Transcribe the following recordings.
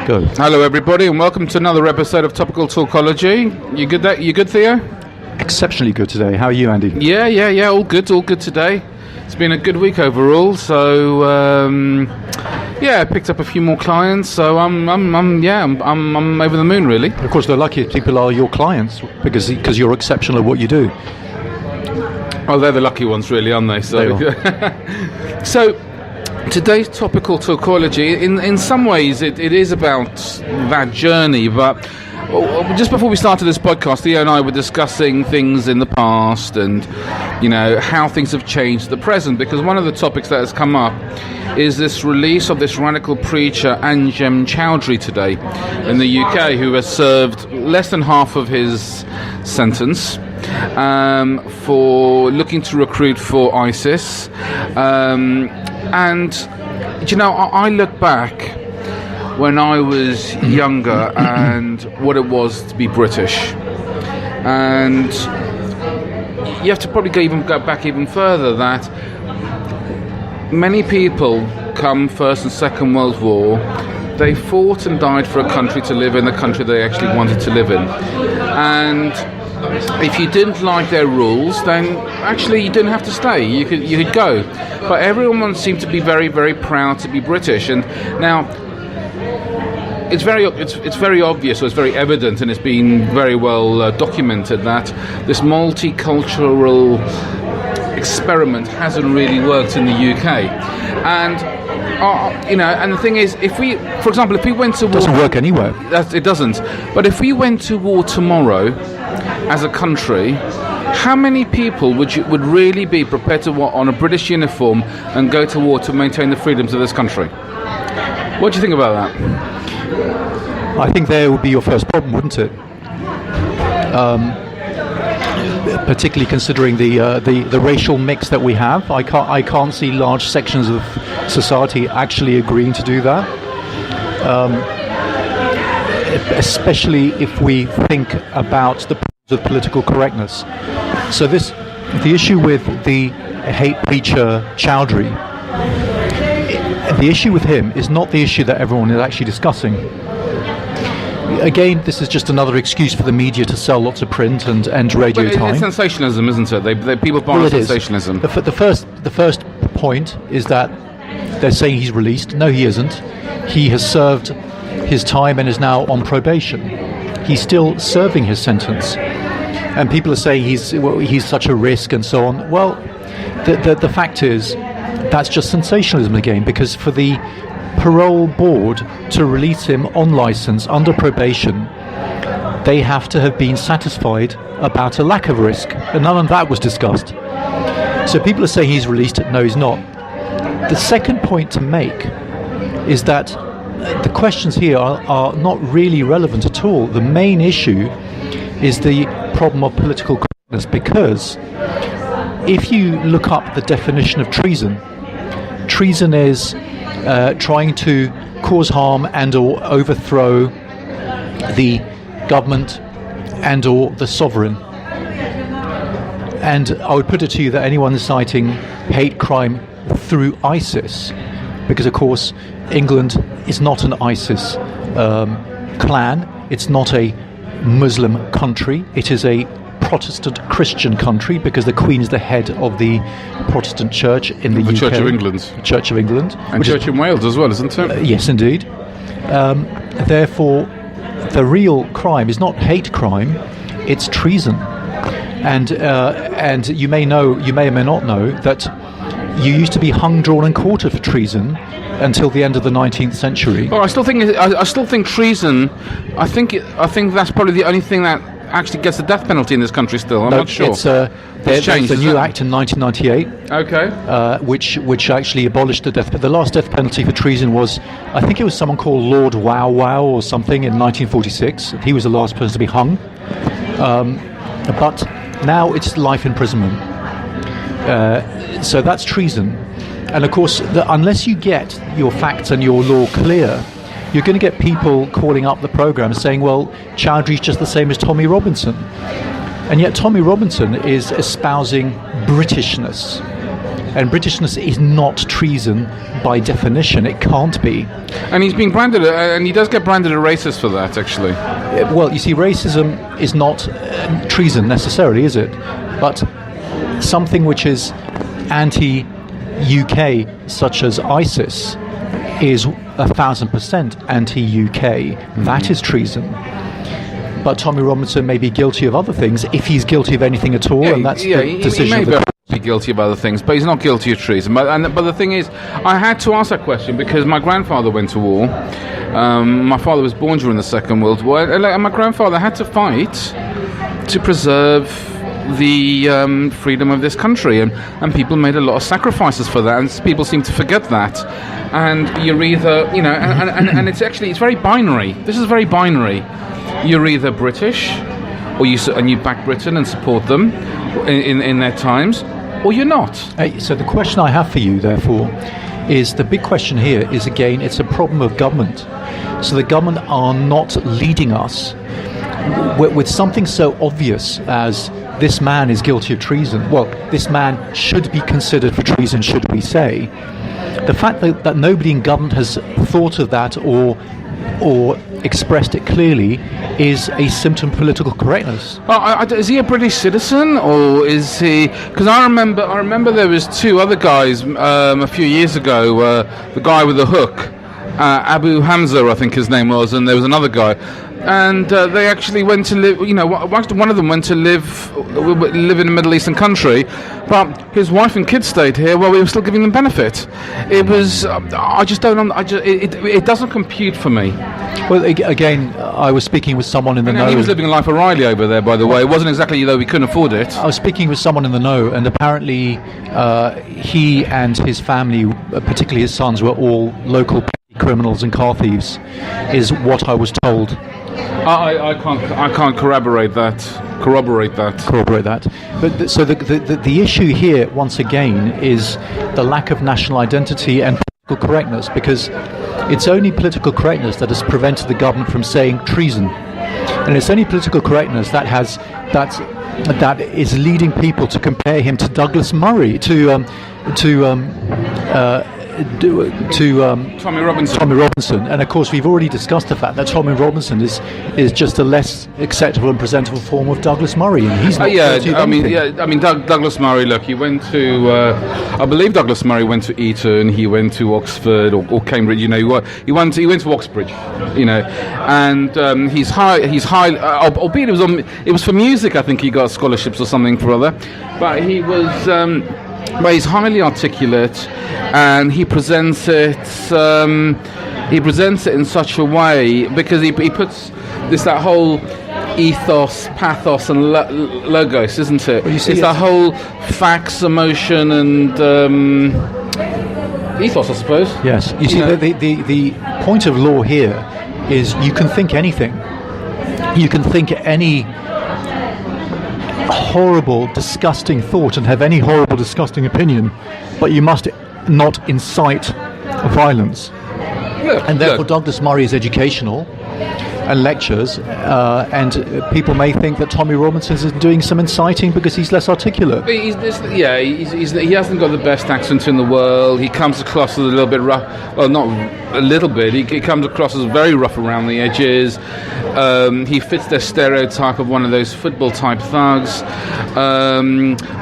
Go. Hello, everybody, and welcome to another episode of Topical Talkology. You good? You good, Theo? Exceptionally good today. How are you, Andy? Yeah. All good today. It's been a good week overall. So, I picked up a few more clients. So I'm over the moon, really. Of course, the luckiest people are your clients because you're exceptional at what you do. Oh, they're the lucky ones, really, aren't they? So, so. Today's topical talkology, in some ways, it is about that journey. But just before we started this podcast, Theo and I were discussing things in the past and, how things have changed at the present. Because one of the topics that has come up is this release of this radical preacher, Anjem Choudary, today in the UK, who has served less than half of his sentence for looking to recruit for ISIS. And, I look back when I was younger and what it was to be British. And you have to probably go back even further, that many people come First and Second World War, they fought and died for a country to live in, the country they actually wanted to live in. And if you didn't like their rules, then actually you didn't have to stay. You could go. But everyone seemed to be very, very proud to be British. And now it's very obvious, or it's very evident, and it's been very well documented that this multicultural experiment hasn't really worked in the UK. And and the thing is, if we went to war, it doesn't work anywhere. It doesn't. But if we went to war tomorrow, as a country, how many people would really be prepared to on a British uniform and go to war to maintain the freedoms of this country? What do you think about that? I think there would be your first problem, wouldn't it? Particularly considering the racial mix that we have. I can't see large sections of society actually agreeing to do that. Especially if we think about the of political correctness. So the issue with the hate preacher Choudary, the issue with him is not the issue that everyone is actually discussing. Again, this is just another excuse for the media to sell lots of print and radio time. It's sensationalism, isn't it? People buy sensationalism. The first point is that they're saying he's released. No, he isn't. He has served his time and is now on probation. He's still serving his sentence, and people are saying he's such a risk and so on. Well, the fact is that's just sensationalism again, because for the parole board to release him on license under probation, they have to have been satisfied about a lack of risk, and none of that was discussed. So people are saying he's released. No, he's not. The second point to make is that the questions here are not really relevant at all. The main issue is the problem of political correctness, because if you look up the definition of treason is trying to cause harm and or overthrow the government and or the sovereign. And I would put it to you that anyone citing hate crime through ISIS, because of course England is not an ISIS clan, it's not a Muslim country, it is a Protestant Christian country, because the Queen is the head of the Protestant Church in the UK. Church of England. Church of England. And Church in Wales as well, isn't it? Yes, indeed. Therefore, the real crime is not hate crime, it's treason. And you may or may not know that you used to be hung, drawn and quartered for treason until the end of the 19th century. Well, I still think treason. I think that's probably the only thing that actually gets the death penalty in this country still. I'm not sure. There's a new act in 1998. Okay. Which actually abolished the death. But the last death penalty for treason was, I think it was someone called Lord Wow Wow or something in 1946. He was the last person to be hung. But now it's life imprisonment. So that's treason. And of course, unless you get your facts and your law clear, you're going to get people calling up the programme saying, well, Choudhary's just the same as Tommy Robinson. And yet Tommy Robinson is espousing Britishness. And Britishness is not treason. treason by definition. It can't be. And he's been branded, and he does get branded a racist for that, actually. Well, you see, racism is not treason necessarily, is it? But something which is anti-UK, such as ISIS, is 1,000% anti-UK. That is treason. But Tommy Robinson may be guilty of other things, if he's guilty of anything at all, and that's the decision he of may the... be guilty of other things, but he's not guilty of treason. But the thing is, I had to ask that question because my grandfather went to war. My father was born during the Second World War, and my grandfather had to fight to preserve the freedom of this country, and people made a lot of sacrifices for that, and people seem to forget that. And you're either, and it's very binary. This is very binary. You're either British, or you back Britain and support them in their times, or you're not. So the question I have for you, therefore, is the big question here is, again, it's a problem of government. So the government are not leading us with something so obvious as this man is guilty of treason. Well, this man should be considered for treason, should we say. The fact that nobody in government has thought of that or expressed it clearly is a symptom of political correctness. Is he a British citizen, or is he? Because I remember there was two other guys a few years ago. The guy with the hook, Abu Hamza, I think his name was, and there was another guy. And they actually went to live. One of them went to live in a Middle Eastern country, but his wife and kids stayed here while we were still giving them benefit. It was. I just don't. It doesn't compute for me. Well, again, I was speaking with someone in the know. He was living a life of Riley over there, by the way. It wasn't exactly though we couldn't afford it. I was speaking with someone in the know, and apparently he and his family, particularly his sons, were all local criminals and car thieves, is what I was told. I can't corroborate that. But so the issue here, once again, is the lack of national identity and political correctness, because it's only political correctness that has prevented the government from saying treason, and it's only political correctness that is leading people to compare him to Douglas Murray, to Tommy Robinson. Tommy Robinson, and of course we've already discussed the fact that Tommy Robinson is just a less acceptable and presentable form of Douglas Murray, and he's not guilty of anything. Douglas Murray. Look, he went to. I believe Douglas Murray went to Eton. He went to Oxford or Cambridge. He went to Oxbridge. And he's high. Albeit it was for music. I think he got scholarships or something for other. But he was. But he's highly articulate, and he presents it. He presents it in such a way because he puts that whole ethos, pathos, and logos, isn't it? Well, it's that whole facts, emotion, and ethos, I suppose. Yes. You see, the point of law here is you can think anything. You can think any horrible, disgusting thought and have any horrible, disgusting opinion, but you must not incite violence. And therefore Douglas Murray is educational and lectures, and people may think that Tommy Robinson is doing some inciting because he's less articulate. He hasn't got the best accent in the world. He comes across as a little bit rough. Well, not a little bit. He comes across as very rough around the edges. He fits their stereotype of one of those football-type thugs.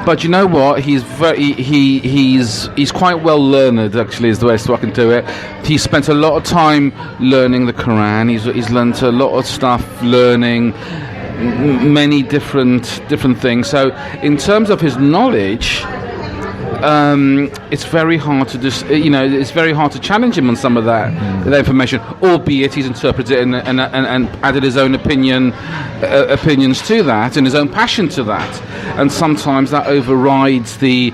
But you know what? He's quite well learned. Actually, is the way I can do it. He spent a lot of time learning the Quran. He's learnt a lot of stuff, learning many different things. So, in terms of his knowledge, it's very hard to it's very hard to challenge him on some of that information. Albeit he's interpreted it and added his own opinions to that and his own passion to that, and sometimes that overrides the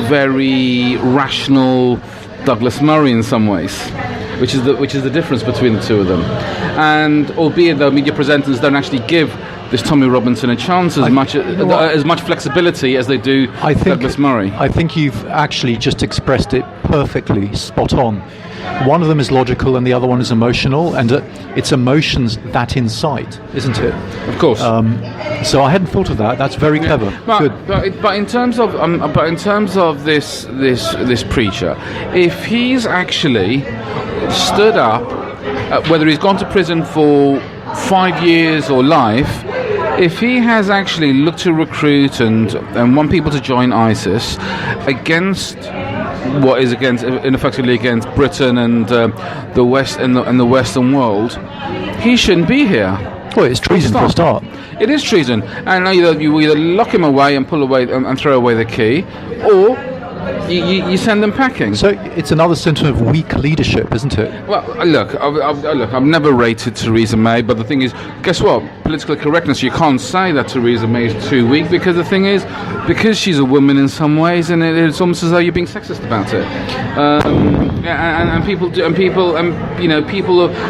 very rational Douglas Murray in some ways, which is the difference between the two of them. And albeit the media presenters don't actually give this Tommy Robinson a chance as much flexibility as they do Douglas Murray. I think you've actually just expressed it perfectly, spot on. one of them is logical and the other one is emotional, and it's emotions that incite, isn't it? Of course. So I hadn't thought of that. That's very clever. Good. But in terms of this preacher, if he's actually stood up, whether he's gone to prison for 5 years or life, if he has actually looked to recruit and want people to join ISIS against what is effectively against Britain and the West and the Western world, he shouldn't be here. Well, it's treason for a start. It is treason, and you either lock him away and pull away and throw away the key, or you send them packing. So it's another symptom of weak leadership, isn't it? Well, look, I've never rated Theresa May, but the thing is, guess what? Political correctness, you can't say that Theresa May is too weak, because the thing is, because she's a woman in some ways, and it's almost as though you're being sexist about it. And people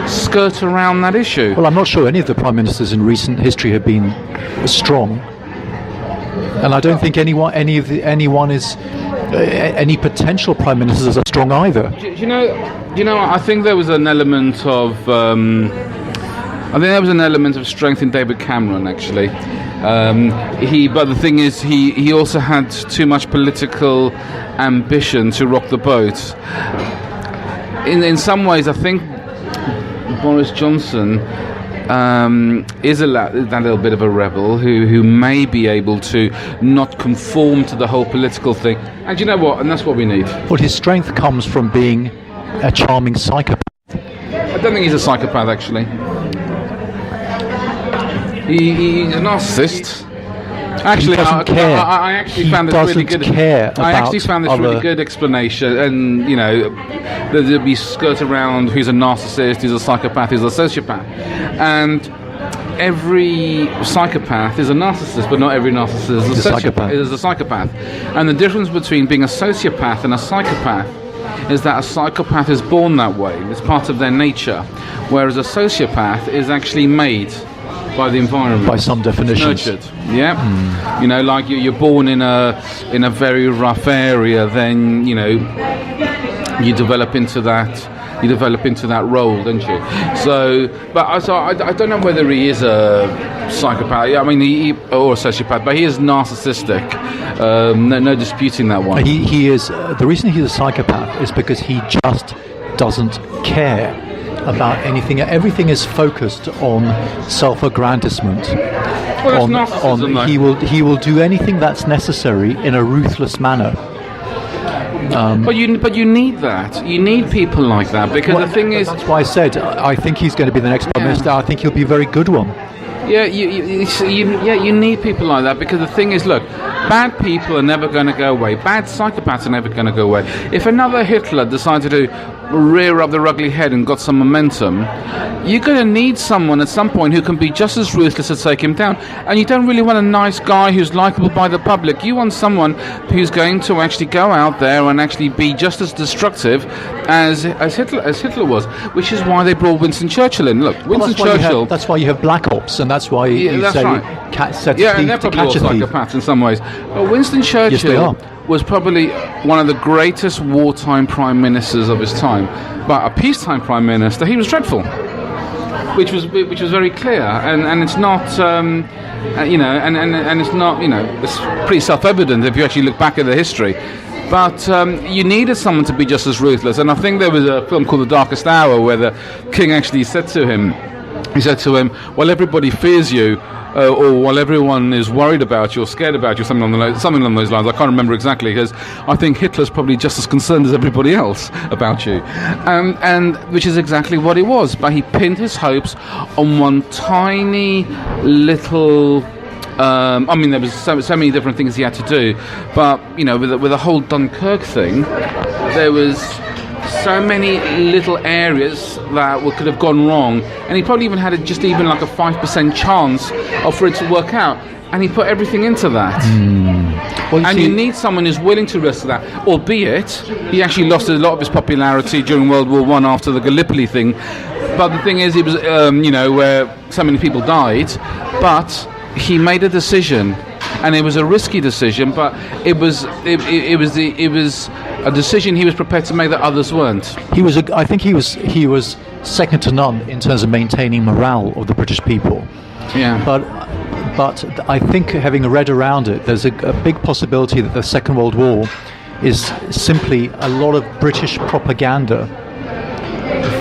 skirt around that issue. Well, I'm not sure any of the prime ministers in recent history have been strong, and I don't think any potential prime ministers are strong either. You know, I think there was an element of strength in David Cameron, actually. But the thing is, he also had too much political ambition to rock the boat. In some ways, I think Boris Johnson is that little bit of a rebel who may be able to not conform to the whole political thing. And you know what? And that's what we need. Well, his strength comes from being a charming psychopath. I don't think he's a psychopath, actually. He's a narcissist. Actually, he doesn't care. I actually found this really good. I actually found this really good explanation, and there'd be skirt around who's a narcissist, who's a psychopath, who's a sociopath, and every psychopath is a narcissist, but not every narcissist is a psychopath. And the difference between being a sociopath and a psychopath is that a psychopath is born that way; it's part of their nature, whereas a sociopath is actually made by the environment, by some definitions. Nurtured. Yeah. Like you're born in a very rough area, then you develop into that role, don't you? So I don't know whether he is a psychopath. I mean, or a sociopath, but he is narcissistic. No disputing that one. He is. The reason he's a psychopath is because he just doesn't care about anything. Everything is focused on self-aggrandizement. Well, that's narcissism, he will do anything that's necessary in a ruthless manner. But you need that. You need people like that, because the thing is, that's why I said I think he's going to be the next prime minister. I think he'll be a very good one. Yeah, you need people like that, because the thing is, look, bad people are never going to go away. Bad psychopaths are never going to go away. If another Hitler decided to rear up their ugly head and got some momentum, you're going to need someone at some point who can be just as ruthless to take him down. And you don't really want a nice guy who's likable by the public. You want someone who's going to actually go out there and actually be just as destructive as Hitler was, which is why they brought Winston Churchill in. Look, Winston Churchill. That's why you have black ops, and that's why you say and they're probably all psychopaths in some ways. But Winston Churchill was probably one of the greatest wartime prime ministers of his time. But a peacetime prime minister, he was dreadful, which was very clear, and it's not and it's not it's pretty self-evident if you actually look back at the history. But you needed someone to be just as ruthless, and I think there was a film called The Darkest Hour where the king actually said to him, "Well, everybody fears you, or while everyone is worried about you or scared about you," something along those lines. I can't remember exactly, because I think Hitler's probably just as concerned as everybody else about you, and which is exactly what he was. But he pinned his hopes on one tiny little. There was so many different things he had to do, but with the whole Dunkirk thing, there was so many little areas that could have gone wrong, and he probably even had like a 5% chance for it to work out, and he put everything into that. Well, you need someone who's willing to risk that, albeit he actually lost a lot of his popularity during World War I after the Gallipoli thing. But the thing is, it was where so many people died, but he made a decision, and it was a risky decision, but it was a decision he was prepared to make that others weren't. I think he was second to none in terms of maintaining morale of the British people. Yeah. But I think, having read around it, there's a big possibility that the Second World War is simply a lot of British propaganda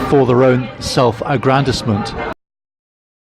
for their own self-aggrandisement.